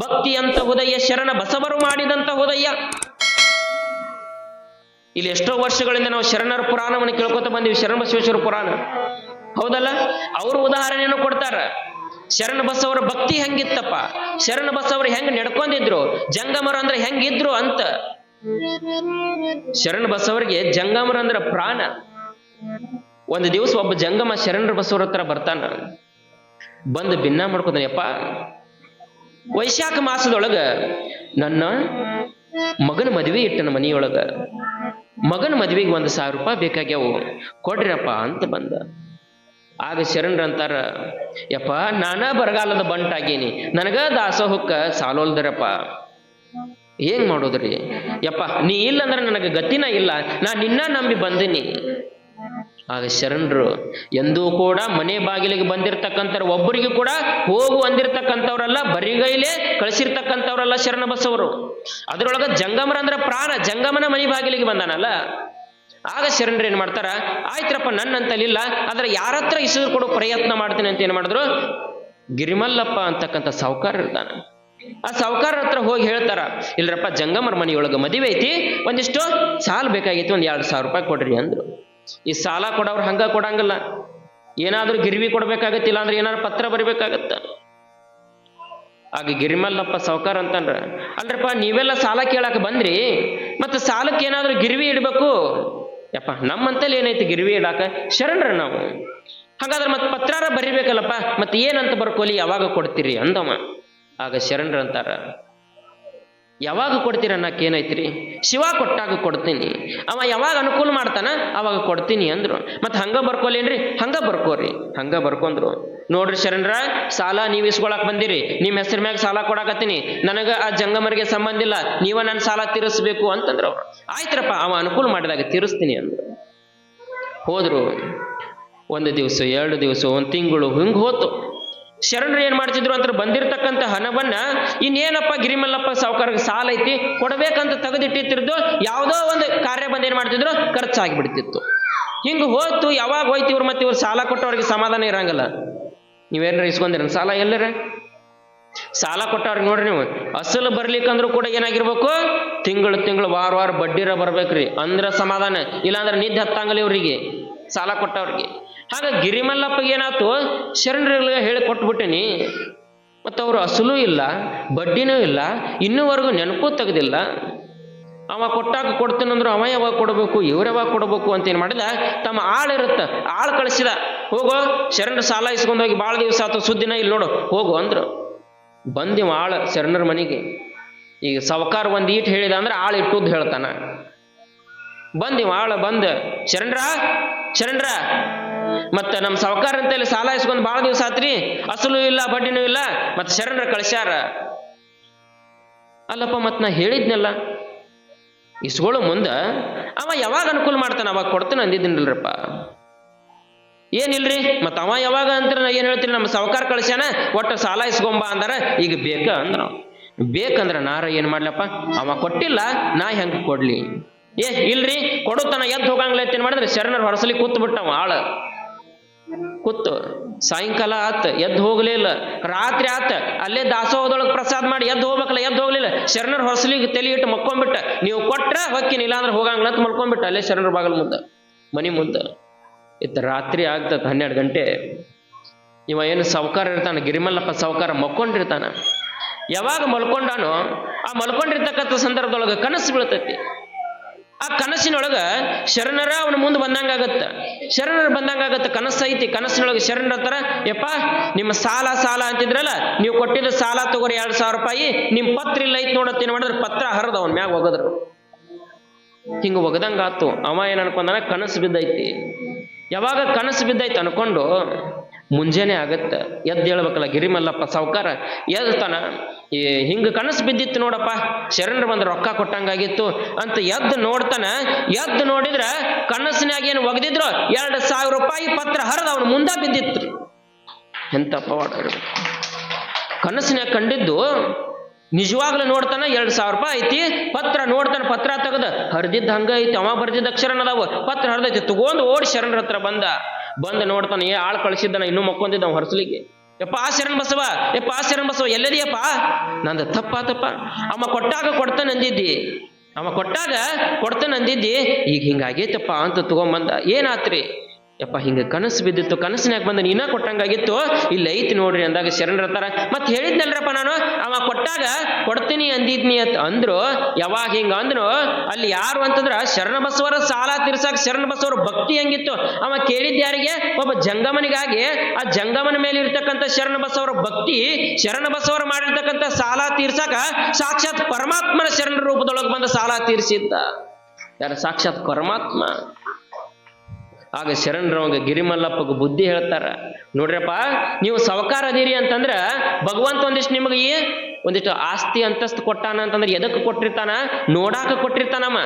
ಭಕ್ತಿಯಂತ ಉದಯ ಶರಣ ಬಸವರು ಮಾಡಿದಂತ ಉದಯ. ಇಲ್ಲಿ ಎಷ್ಟೋ ವರ್ಷಗಳಿಂದ ನಾವು ಶರಣರ ಪುರಾಣವನ್ನು ಕೇಳ್ಕೊತ ಬಂದೀವಿ, ಶರಣ ಬಸವೇಶ್ವರ ಪುರಾಣ, ಹೌದಲ್ಲ? ಅವರು ಉದಾಹರಣೆಯನ್ನು ಕೊಡ್ತಾರ. ಶರಣ ಬಸವರ ಭಕ್ತಿ ಹೆಂಗಿತ್ತಪ್ಪ, ಶರಣ ಬಸವರು ಹೆಂಗ್ ನಡ್ಕೊಂಡಿದ್ರು, ಜಂಗಮರು ಅಂದ್ರೆ ಹೆಂಗಿದ್ರು ಅಂತ. ಶರಣ ಬಸವರಿಗೆ ಜಂಗಮರು ಅಂದ್ರೆ ಪ್ರಾಣ. ಒಂದು ದಿವಸ ಒಬ್ಬ ಜಂಗಮ ಶರಣರ ಬಸವರ ಹತ್ರ ಬರ್ತಾನ, ಬಂದು ಭಿನ್ನ ಮಾಡ್ಕೊತಾನೆ. ಯಪ್ಪ, ವೈಶಾಖ ಮಾಸದೊಳಗ ನನ್ನ ಮಗನ ಮದುವೆ ಇಟ್ಟನ ಮನೆಯೊಳಗ, ಮಗನ ಮದುವೆಗೆ 1,000 ರೂಪಾಯಿ ಬೇಕಾಗ್ಯಾವು, ಕೊಡ್ರಪ್ಪ ಅಂತ ಬಂದ. ಆಗ ಶರಣರಂತಾರ, ಯಪ್ಪ ನಾನ ಬರಗಾಲದ ಬಂಟಾಗೀನಿ, ನನಗ ದಾಸೋಹಕ್ಕ ಸಾಲೋಲ್ದರಪ್ಪ, ಏನ್ ಮಾಡೋದ್ರಿ ಯಪ್ಪ, ನೀ ಇಲ್ಲಂದ್ರೆ ನನಗೆ ಗತಿನ ಇಲ್ಲ, ನಾ ನಿನ್ನ ನಂಬಿ ಬಂದಿನಿ. ಆಗ ಶರಣರು ಎಂದೂ ಕೂಡ ಮನೆ ಬಾಗಿಲಿಗೆ ಬಂದಿರತಕ್ಕಂಥ ಒಬ್ಬರಿಗೂ ಕೂಡ ಹೋಗು ಅಂದಿರ್ತಕ್ಕಂಥವ್ರಲ್ಲ, ಬರಿಗೈಲೇ ಕಳಿಸಿರ್ತಕ್ಕಂಥವ್ರಲ್ಲ ಶರಣ ಬಸವರು. ಅದ್ರೊಳಗ ಜಂಗಮರಂದ್ರ ಪ್ರಾಣ, ಜಂಗಮನ ಮನೆ ಬಾಗಿಲಿಗೆ ಬಂದಾನಲ್ಲ. ಆಗ ಶರಣರು ಏನ್ ಮಾಡ್ತಾರ, ಆಯ್ತ್ರಪ್ಪ ನನ್ನಂತಲಿಲ್ಲ, ಆದ್ರೆ ಯಾರ ಹತ್ರ ಇಸಿದು ಕೊಡೋ ಪ್ರಯತ್ನ ಮಾಡ್ತೀನಿ ಅಂತ ಏನ್ ಮಾಡಿದ್ರು, ಗಿರಿಮಲ್ಲಪ್ಪ ಅಂತಕ್ಕಂಥ ಸಾಹುಕಾರ ಇರ್ತಾನ. ಆ ಸಾಹುಕಾರ ಹತ್ರ ಹೋಗಿ ಹೇಳ್ತಾರ, ಇಲ್ರಪ್ಪ ಜಂಗಮರ ಮನೆಯೊಳಗ ಮದುವೆ ಐತಿ, ಒಂದಿಷ್ಟು ಸಾಲ ಬೇಕಾಗಿತ್ತು, 2,000 ರೂಪಾಯಿ ಕೊಡ್ರಿ ಅಂದ್ರು. ಈ ಸಾಲ ಕೊಡೋರು ಹಂಗ ಕೊಡಂಗಿಲ್ಲ, ಏನಾದ್ರೂ ಗಿರ್ವಿ ಕೊಡ್ಬೇಕಾಗತ್ತಿಲ್ಲ ಅಂದ್ರೆ ಏನಾದ್ರು ಪತ್ರ ಬರಿಬೇಕಾಗತ್ತ. ಆಗ ಗಿರಿಮಲ್ಲಪ್ಪ ಸಾಹುಕಾರ ಅಂತಂದ್ರ, ಅಲ್ರಪ್ಪ ನೀವೆಲ್ಲ ಸಾಲ ಕೇಳಾಕ ಬಂದ್ರಿ, ಮತ್ತೆ ಸಾಲಕ್ಕೆ ಏನಾದ್ರೂ ಗಿರ್ವಿ ಇಡ್ಬೇಕು. ಯಪ್ಪ ನಮ್ಮಂತಲ್ಲಿ ಏನೈತಿ ಗಿರ್ವಿ ಇಡಾಕ, ಶರಣರ ನಾವು, ಹಾಗಾದ್ರೆ ಮತ್ತೆ ಪತ್ರಾರ ಬರಿಬೇಕಲ್ಲಪ್ಪ, ಮತ್ತೆ ಏನಂತ ಬರ್ಕೋಲಿ, ಯಾವಾಗ ಕೊಡ್ತೀರಿ ಅಂದವ. ಆಗ ಶರಣರ ಅಂತಾರ, ಯಾವಾಗ ಕೊಡ್ತೀರ ಅನ್ನಕ್ಕೆ ಏನೈತ್ರಿ, ಶಿವ ಕೊಟ್ಟಾಗ ಕೊಡ್ತೀನಿ, ಅವ ಯಾವಾಗ ಅನುಕೂಲ ಮಾಡ್ತಾನ ಅವಾಗ ಕೊಡ್ತೀನಿ ಅಂದ್ರು. ಮತ್ತೆ ಹಂಗ ಬರ್ಕೊಲೇನ್ರಿ, ಹಂಗ ಬರ್ಕೋರಿ, ಹಂಗ ಬರ್ಕೊಂಡ್ರು. ನೋಡ್ರಿ ಶರಣರ, ಸಾಲ ನೀವು ಇಸ್ಕೊಳಕ್ ಬಂದಿರಿ, ನಿಮ್ಮ ಹೆಸರ ಮ್ಯಾಗ ಸಾಲ ಕೊಡಾಕತ್ತೀನಿ, ನನಗ ಆ ಜಂಗಮರಿಗೆ ಸಂಬಂಧ ಇಲ್ಲ, ನೀವ ನನ್ನ ಸಾಲ ತೀರಿಸ್ಬೇಕು ಅಂತಂದ್ರು ಅವ್ರು. ಆಯ್ತ್ರಪ್ಪ ಅವ ಅನುಕೂಲ ಮಾಡಿದಾಗ ತೀರಿಸ್ತೀನಿ ಅಂದ್ರು. ಹೋದ್ರು. 1 ದಿವಸ 2 ದಿವಸ 1 ತಿಂಗಳು ಹಿಂಗ್ ಹೋತು. ಶರಣರು ಏನ್ ಮಾಡ್ತಿದ್ರು ಅಂತ ಬಂದಿರತಕ್ಕಂಥ ಹಣವನ್ನ ಇನ್ನೇನಪ್ಪ ಗಿರಿಮಲ್ಲಪ್ಪ ಸಾಹುಕಾರರಿಗೆ ಸಾಲ ಐತಿ ಕೊಡ್ಬೇಕಂತ ತೆಗೆದಿಟ್ಟಿರ್ತಿದ್ದು, ಯಾವುದೋ ಒಂದು ಕಾರ್ಯ ಬಂದು ಏನ್ ಮಾಡ್ತಿದ್ರು, ಖರ್ಚಾಗಿ ಬಿಡ್ತಿತ್ತು. ಹಿಂಗ ಹೋಯ್ತು. ಯಾವಾಗ ಹೋಯ್ತು ಇವ್ರು, ಮತ್ತೆ ಇವ್ರು ಸಾಲ ಕೊಟ್ಟವ್ರಿಗೆ ಸಮಾಧಾನ ಇರಂಗಿಲ್ಲ. ನೀವೇನಾರ ಇಸ್ಕೊಂಡಿರ ಸಾಲ, ಎಲ್ಲರ ಸಾಲ ಕೊಟ್ಟವ್ರಿಗೆ ನೋಡ್ರಿ, ನೀವು ಅಸಲು ಬರ್ಲಿಕ್ಕಂದ್ರೂ ಕೂಡ ಏನಾಗಿರ್ಬೇಕು, ತಿಂಗಳು ವಾರ ಬಡ್ಡಿರ ಬರ್ಬೇಕ್ರಿ, ಅಂದ್ರ ಸಮಾಧಾನ, ಇಲ್ಲಾಂದ್ರೆ ನಿದ್ದೆ ಹತ್ತಂಗಲ್ಲ ಇವ್ರಿಗೆ ಸಾಲ ಕೊಟ್ಟವ್ರಿಗೆ. ಹಾಗ ಗಿರಿಮಲ್ಲಪ್ಪಗೆ ಏನಾಯ್ತು, ಶರಣರಿಗೆ ಹೇಳಿ ಕೊಟ್ಬಿಟ್ಟಿನಿ, ಮತ್ತು ಅವರು ಅಸಲು ಇಲ್ಲ ಬಡ್ಡಿನೂ ಇಲ್ಲ, ಇನ್ನೂವರೆಗೂ ನೆನಪು ತೆಗೆದಿಲ್ಲ. ಅವ ಕೊಟ್ಟಾಗ ಕೊಡ್ತೀನಂದ್ರು ಅವ ಯಾವಾಗ ಕೊಡಬೇಕು, ಇವ್ರು ಯಾವಾಗ ಕೊಡಬೇಕು ಅಂತ ಏನು ಮಾಡಿದ, ತಮ್ಮ ಆಳಿರುತ್ತ ಆಳು ಕಳಿಸಿದ, ಹೋಗೋ ಶರಣರ ಸಾಲ ಇಸ್ಕೊಂಡೋಗಿ ಭಾಳ ದಿವಸ ಆತು, ಸುದ್ದಿನ ಇಲ್ಲಿ ನೋಡು ಹೋಗು ಅಂದ್ರು. ಬಂದಿವ ಆಳು ಶರಣರ ಮನೆಗೆ. ಈಗ ಸಾಹುಕಾರ ಒಂದು ಈಟ್ ಹೇಳಿದ ಅಂದ್ರೆ ಆಳು ಇಟ್ಟುದ್ದು ಹೇಳ್ತಾನ. ಬಂದಿವ ಆಳು ಬಂದ, ಶರಣರ ಮತ್ತ ನಮ್ಮ ಸಾಹುಕಾರ ಅಂತೇಳಿ ಸಾಲ ಇಸ್ಕೊಂಡ್ ಭಾಳ ದಿವಸ ಆತ್ರಿ, ಅಸಲು ಇಲ್ಲ ಬಡ್ಡಿನೂ ಇಲ್ಲ, ಮತ್ತೆ ಶರಣರ ಕಳಿಸ್ಯಾರ. ಅಲ್ಲಪ್ಪ ಮತ್ ನಾ ಹೇಳಿದ್ನಲ್ಲ, ಇಸ್ಕೊಳ್ಳೋ ಮುಂದ ಅವ ಯಾವಾಗ ಅನುಕೂಲ ಮಾಡ್ತಾನ ಅವಾಗ ಕೊಡ್ತಾನೆ ಅಂದಿದ್ದೀನಲ್ರಪ್ಪ. ಏನಿಲ್ರಿ, ಮತ್ತ ಅವ ಯಾವಾಗ ಅಂತ ನಾ ಏನ್ ಹೇಳ್ತೀನಿ, ನಮ್ಮ ಸಾಹುಕಾರ ಕಳಿಸ್ಯಾನ, ಒಟ್ಟು ಸಾಲ ಇಸ್ಕೊಂಬ ಅಂದಾರ, ಈಗ ಬೇಕ ಅಂದ್ರ ಬೇಕಂದ್ರ ನಾರ ಏನ್ ಮಾಡ್ಲಪ್ಪ, ಅವ ಕೊಟ್ಟಿಲ್ಲ ನಾ ಹೆಂಗ ಕೊಡ್ಲಿ, ಇಲ್ರಿ ಕೊಡುತ್ತಾನ ಎದ್ದು ಹೋಗಂಗ್ಲ ಏನ್ ಮಾಡಿದ್ರೆ ಶರಣರ ಹೊರಸಲಿ ಕೂತ್ ಬಿಟ್ಟವ ಆಳ. ಕೂತು ಸಾಯಂಕಾಲ ಆತ, ಎದ್ದು ಹೋಗ್ಲಿಲ್ಲ. ರಾತ್ರಿ ಆತ, ಅಲ್ಲೇ ದಾಸೋಹದೊಳಗೆ ಪ್ರಸಾದ ಮಾಡಿ ಎದ್ದು ಹೋಗ್ಬೇಕಲ್ಲ, ಎದ್ದು ಹೋಗ್ಲಿಲ್ಲ. ಶರಣರ ಹೊರಸಲಿಗೆ ತಲೆ ಇಟ್ಟು ಮಕ್ಕೊಂಡ್ಬಿಟ್ಟ, ನೀವು ಕೊಟ್ರ ಹೊಕ್ಕಿನ, ಇಲ್ಲಾಂದ್ರೆ ಹೋಗಂಗ್ಲ ಅಂತ ಮಲ್ಕೊಂಡ್ಬಿಟ್ಟ ಅಲ್ಲೇ ಶರಣರ ಬಾಗಲ್ ಮುಂದೆ, ಮನಿ ಮುಂದೆ. ಇತ್ತು ರಾತ್ರಿ ಆಗ್ತದ 12 ಗಂಟೆ. ಇವ ಏನು ಸಾಹುಕಾರ ಇರ್ತಾನ, ಗಿರಿಮಲ್ಲಪ್ಪ ಸಾಹುಕಾರ ಮಕ್ಕೊಂಡಿರ್ತಾನ. ಯಾವಾಗ ಮಲ್ಕೊಂಡಾನೋ ಆ ಮಲ್ಕೊಂಡಿರ್ತಕ್ಕಂಥ ಸಂದರ್ಭದೊಳಗೆ ಕನಸು ಬೀಳ್ತೈತಿ. ಆ ಕನಸಿನೊಳಗ ಶರಣರ ಅವನ ಮುಂದೆ ಬಂದಂಗಾಗತ್ತ, ಶರಣರು ಬಂದಂಗಾಗತ್ತ, ಕನಸೈತಿ. ಕನಸಿನೊಳಗೆ ಶರಣರ ಹತ್ರ, ಯಪ್ಪ ನಿಮ್ಮ ಸಾಲ ಅಂತಿದ್ರಲ್ಲ, ನೀವು ಕೊಟ್ಟಿದ್ದ ಸಾಲ ತಗೋರಿ 2,000 ರೂಪಾಯಿ, ನಿಮ್ ಪತ್ರ ಇಲ್ಲ ಐತಿ ನೋಡತ್ತೇನು ಮಾಡಿದ್ರೆ ಪತ್ರ ಹರಿದ ಅವನ ಮ್ಯಾಗ ಒಗದ್ರು. ಹಿಂಗ ಒಗದಂಗಾತು. ಅವ ಏನ್ ಅನ್ಕೊಂಡಾನ, ಕನಸು ಬಿದ್ದೈತಿ. ಯಾವಾಗ ಕನಸು ಬಿದ್ದೈತಿ ಅನ್ಕೊಂಡು ಮುಂಜಾನೆ ಆಗತ್ತ, ಎದ್ದು ಹೇಳ್ಬೇಕಲ್ಲ ಗಿರಿಮಲ್ಲಪ್ಪ ಸಾಹುಕಾರ. ಎದ್ತಾನ, ಹಿಂಗ ಕನಸು ಬಿದ್ದಿತ್ತು ನೋಡಪ್ಪ, ಶರಣರು ಬಂದು ರೊಕ್ಕ ಕೊಟ್ಟಂಗಾಗಿತ್ತು ಅಂತ ಎದ್ದು ನೋಡ್ತಾನ. ಎದ್ದು ನೋಡಿದ್ರ ಕನಸಿನಾಗ ಏನು ಒಗದಿದ್ರು 2,000 ರೂಪಾಯಿ ಪತ್ರ ಹರಿದ ಅವನು ಮುಂದೆ ಬಿದ್ದಿತ್ತು. ಎಂತ ಪವಾಡ ಇರ್ಬೇಕು. ಕನಸಿನಾಗ ಕಂಡಿದ್ದು ನಿಜವಾಗ್ಲೂ ನೋಡ್ತಾನ, 2,000 ರೂಪಾಯಿ ಐತಿ. ಪತ್ರ ನೋಡ್ತಾನ, ಪತ್ರ ತೆಗದ ಹರಿದಿದ್ದ ಹಂಗ ಐತಿ, ಅವ ಬರ್ದಿದ್ದ ಅಕ್ಷರನ ಅದಾವ, ಪತ್ರ ಹರಿದೈತಿ. ತಗೊಂಡು ಓಡಿ ಶರಣರ ಹತ್ರ ಬಂದ ನೋಡ್ತಾನ, ಆಳ್ ಕಳಿಸಿದ್ದಾನ, ಇನ್ನೂ ಮಕ್ಕೊಂದಿದ್ದ ಅವ ಹೊರಸಲಿಗೆ. ಯಪ್ಪ ಶರಣ್ ಬಸವ, ಯಪ್ಪ ಶರಣ್ ಬಸವ ಎಲ್ಲದಿಯಪ್ಪ? ನಂದು ತಪ್ಪ ಅವ ಕೊಟ್ಟಾಗ ಕೊಡ್ತಾನೆ ಅಂದಿದ್ದಿ, ಅವ ಕೊಟ್ಟಾಗ ಕೊಡ್ತಾನೆ ಅಂದಿದ್ದಿ, ಈಗ ಹಿಂಗಾಗೈತಪ್ಪ ಅಂತ ತಗೊಂಬಂದ. ಏನಾತ್ರಿ? ಯಪ್ಪ ಹಿಂಗ ಕನಸು ಬಿದ್ದಿತ್ತು, ಕನಸಿನಾಗ ಬಂದ ನೀನ ಕೊಟ್ಟಂಗಾಗಿತ್ತು, ಇಲ್ಲಿ ಐತಿ ನೋಡ್ರಿ ಅಂದಾಗ ಶರಣರತ್ತಾರ. ಮತ್ ಹೇಳಿದ್ನಲ್ರಪ್ಪ ನಾನು, ಅವ ಕೊಟ್ಟಾಗ ಕೊಡ್ತೀನಿ ಅಂದಿದ್ನಿ ಅಂತ ಅಂದ್ರು. ಯಾವಾಗ ಹಿಂಗ ಅಂದ್ರು ಅಲ್ಲಿ ಯಾರು ಅಂತಂದ್ರ ಶರಣ ಬಸವರ ಸಾಲ ತೀರ್ಸಾಕ ಶರಣ ಬಸವರ ಭಕ್ತಿ ಹೆಂಗಿತ್ತು? ಅವ ಕೇಳಿದ್ ಯಾರಿಗೆ? ಒಬ್ಬ ಜಂಗಮನಿಗಾಗಿ. ಆ ಜಂಗಮನ ಮೇಲೆ ಇರ್ತಕ್ಕಂಥ ಶರಣ ಬಸವರ ಭಕ್ತಿ, ಶರಣ ಬಸವರ ಮಾಡಿರ್ತಕ್ಕಂಥ ಸಾಲ ತೀರ್ಸಾಕ ಸಾಕ್ಷಾತ್ ಪರಮಾತ್ಮನ ಶರಣ ರೂಪದೊಳಗೆ ಬಂದ ಸಾಲ ತೀರಿಸಿದ್ದ. ಯಾರು? ಸಾಕ್ಷಾತ್ ಪರಮಾತ್ಮ. ಆಗ ಶರಣರು ಅವಾಗ ಗಿರಿಮಲ್ಲಪ್ಪಗ ಬುದ್ಧಿ ಹೇಳ್ತಾರ, ನೋಡ್ರಪ್ಪ ನೀವು ಸಾವುಕಾರ ಅದೀರಿ ಅಂತಂದ್ರ ಭಗವಂತ ಒಂದಿಷ್ಟು ನಿಮಗೆ ಒಂದಿಷ್ಟು ಆಸ್ತಿ ಅಂತಸ್ತು ಕೊಟ್ಟಾನ ಅಂತಂದ್ರೆ ಎದಕ್ಕೆ ಕೊಟ್ಟಿರ್ತಾನ? ನೋಡಾಕ ಕೊಟ್ಟಿರ್ತಾನಮ್ಮ.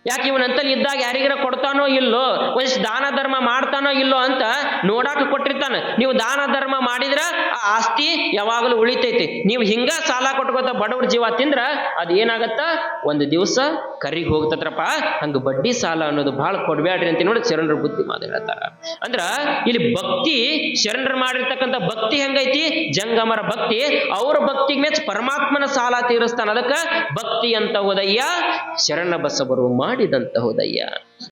ಯಾಕೆ ಇವನಂತಲ್ಲಿ ಇದ್ದಾಗ ಯಾರಿಗಾರ ಕೊಡ್ತಾನೋ ಇಲ್ಲೋ, ಒಂದಿಷ್ಟು ದಾನ ಧರ್ಮ ಮಾಡ್ತಾನೋ ಇಲ್ಲೋ ಅಂತ ನೋಡಾಕ ಕೊಟ್ಟಿರ್ತಾನ. ನೀವು ದಾನ ಧರ್ಮ ಮಾಡಿದ್ರ ಆ ಆಸ್ತಿ ಯಾವಾಗಲೂ ಉಳಿತೈತಿ. ನೀವು ಹಿಂಗ ಸಾಲ ಕೊಟ್ಕೋತ ಬಡವ್ರ ಜೀವ ತಿಂದ್ರ ಅದ್ ಏನಾಗತ್ತ? ಒಂದು ದಿವಸ ಕರಿಗೆ ಹೋಗ್ತತ್ರಪ್ಪ. ಹಂಗ ಬಡ್ಡಿ ಸಾಲ ಅನ್ನೋದು ಬಹಳ ಕೊಡ್ಬ್ಯಾಡ್ರಿ ಅಂತ ನೋಡಿ ಶರಣರ ಬುದ್ಧಿ ಮಾತು ಹೇಳ್ತಾರ. ಅಂದ್ರ ಇಲ್ಲಿ ಭಕ್ತಿ, ಶರಣರು ಮಾಡಿರ್ತಕ್ಕಂಥ ಭಕ್ತಿ ಹೆಂಗೈತಿ? ಜಂಗಮರ ಭಕ್ತಿ. ಅವ್ರ ಭಕ್ತಿಗೆ ಮೆಚ್ಚ ಪರಮಾತ್ಮನ ಸಾಲ ತೀರಿಸ್ತಾನ. ಅದಕ್ಕ ಭಕ್ತಿ ಅಂತ ಹೋದಯ್ಯ ಶರಣ ಬಸವರು ಮಾಡಿದಂತ ಹೋದಯ್ಯ.